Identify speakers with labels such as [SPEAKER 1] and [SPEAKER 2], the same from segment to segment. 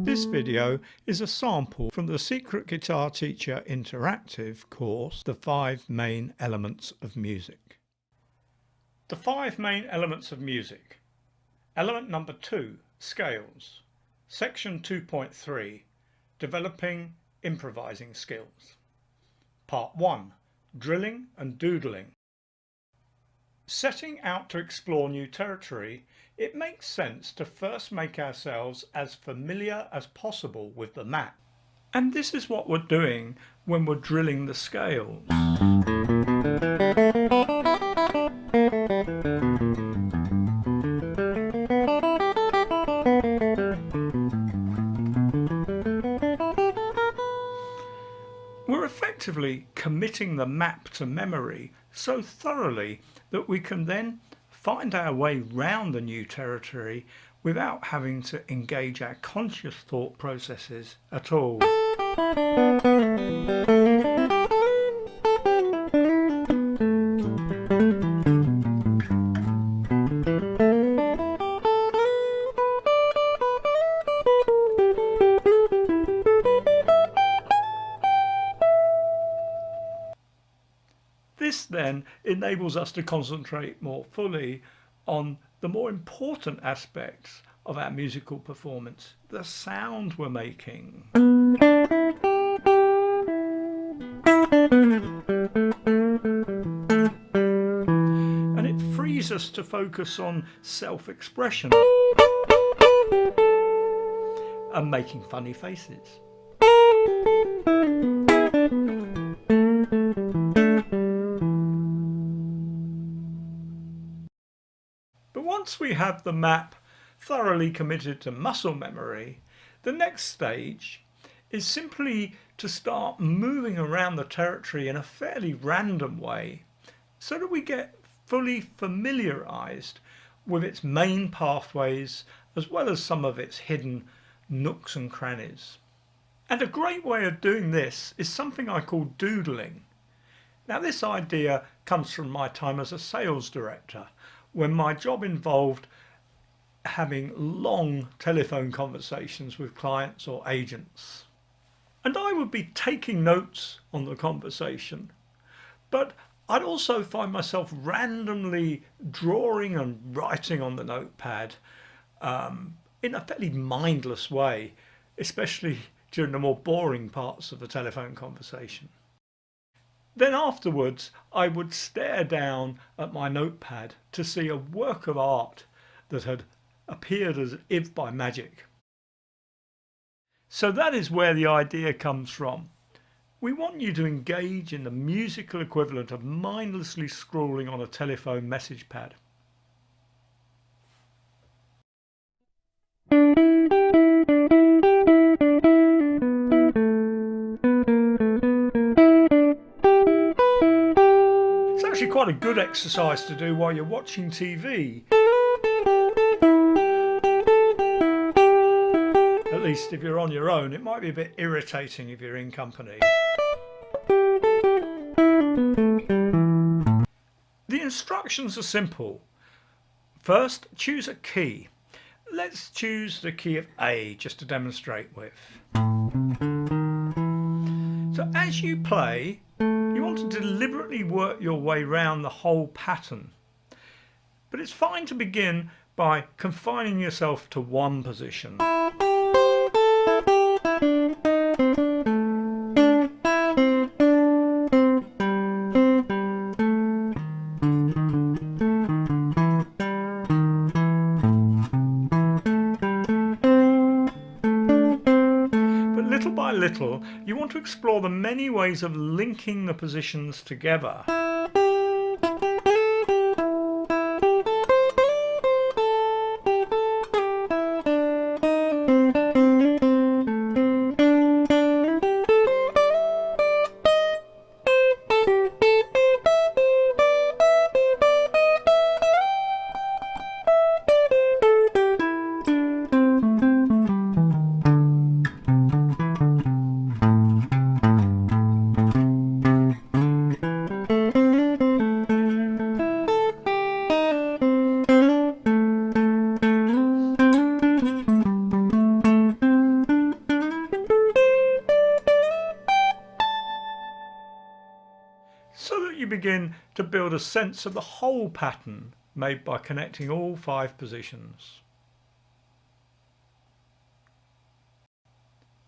[SPEAKER 1] This video is a sample from the Secret Guitar Teacher Interactive course, The 5 Main Elements of Music. The 5 main elements of music. Element number 2, scales. Section 2.3, developing improvising skills. Part 1, drilling and doodling. Setting out to explore new territory, it makes sense to first make ourselves as familiar as possible with the map. And this is what we're doing when we're drilling the scales. We're effectively committing the map to memory so thoroughly that we can then find our way round the new territory without having to engage our conscious thought processes at all. This then enables us to concentrate more fully on the more important aspects of our musical performance, the sound we're making. And it frees us to focus on self-expression and making funny faces. But once we have the map thoroughly committed to muscle memory, the next stage is simply to start moving around the territory in a fairly random way so that we get fully familiarized with its main pathways as well as some of its hidden nooks and crannies. And a great way of doing this is something I call doodling. Now, this idea comes from my time as a sales director, when my job involved having long telephone conversations with clients or agents. And I would be taking notes on the conversation, but I'd also find myself randomly drawing and writing on the notepad in a fairly mindless way, especially during the more boring parts of the telephone conversation. Then afterwards, I would stare down at my notepad to see a work of art that had appeared as if by magic. So that is where the idea comes from. We want you to engage in the musical equivalent of mindlessly scrawling on a telephone message pad. Quite a good exercise to do while you're watching TV. At least if you're on your own. It might be a bit irritating if you're in company. The instructions are simple. First, choose a key. Let's choose the key of A just to demonstrate with. So as you play, you want to deliberately work your way round the whole pattern. But it's fine to begin by confining yourself to one position. Little by little, you want to explore the many ways of linking the positions together. begin to build a sense of the whole pattern made by connecting all 5 positions.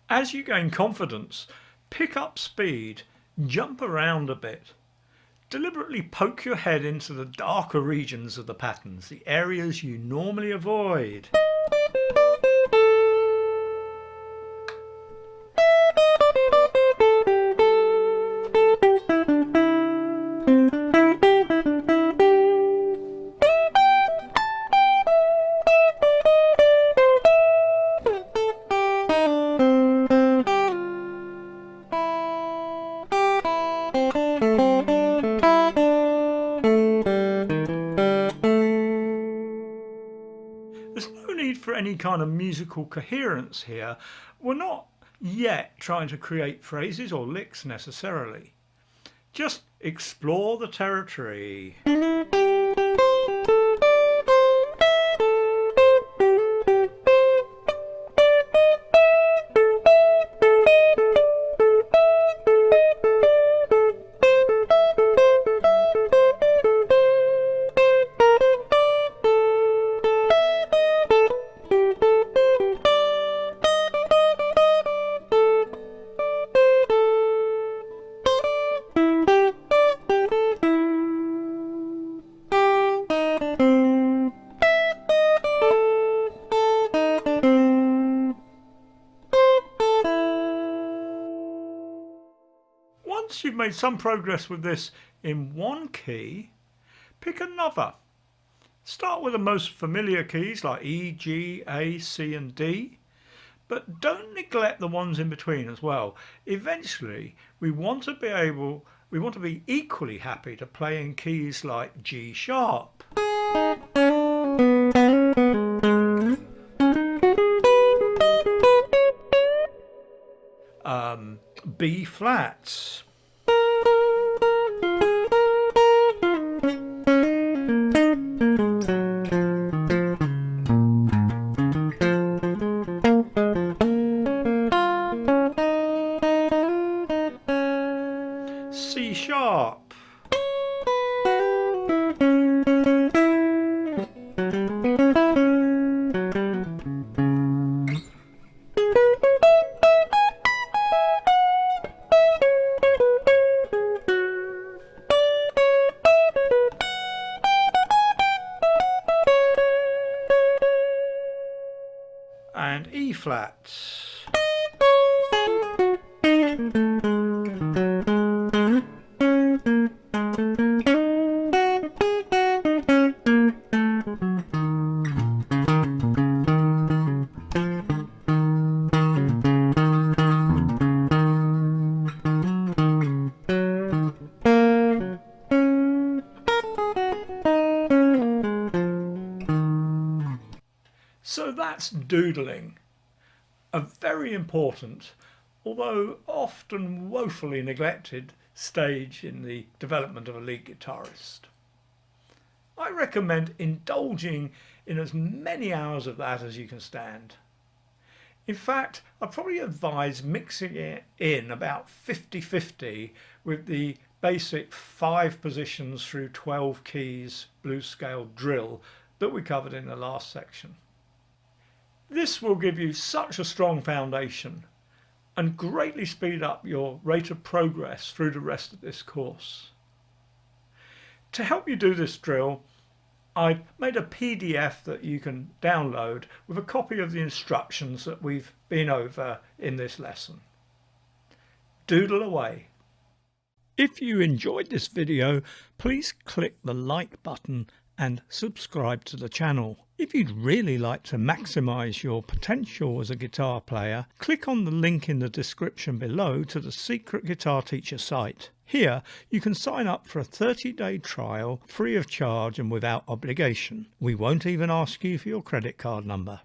[SPEAKER 1] As you gain confidence, pick up speed, jump around a bit. Deliberately poke your head into the darker regions of the patterns, the areas you normally avoid. There's no need for any kind of musical coherence here. We're not yet trying to create phrases or licks necessarily. Just explore the territory. Once you've made some progress with this in one key, pick another. Start with the most familiar keys like E, G, A, C and D, but don't neglect the ones in between as well. Eventually, we want to be equally happy to play in keys like G sharp, B flats, C sharp, and E flats. So that's doodling, a very important, although often woefully neglected, stage in the development of a lead guitarist. I recommend indulging in as many hours of that as you can stand. In fact, I probably advise mixing it in about 50-50 with the basic 5 positions through 12 keys blues scale drill that we covered in the last section. This will give you such a strong foundation and greatly speed up your rate of progress through the rest of this course. To help you do this drill, I've made a PDF that you can download with a copy of the instructions that we've been over in this lesson. Doodle away. If you enjoyed this video, please click the like button and subscribe to the channel. If you'd really like to maximize your potential as a guitar player, click on the link in the description below to the Secret Guitar Teacher site. Here you can sign up for a 30-day trial free of charge and without obligation. We won't even ask you for your credit card number.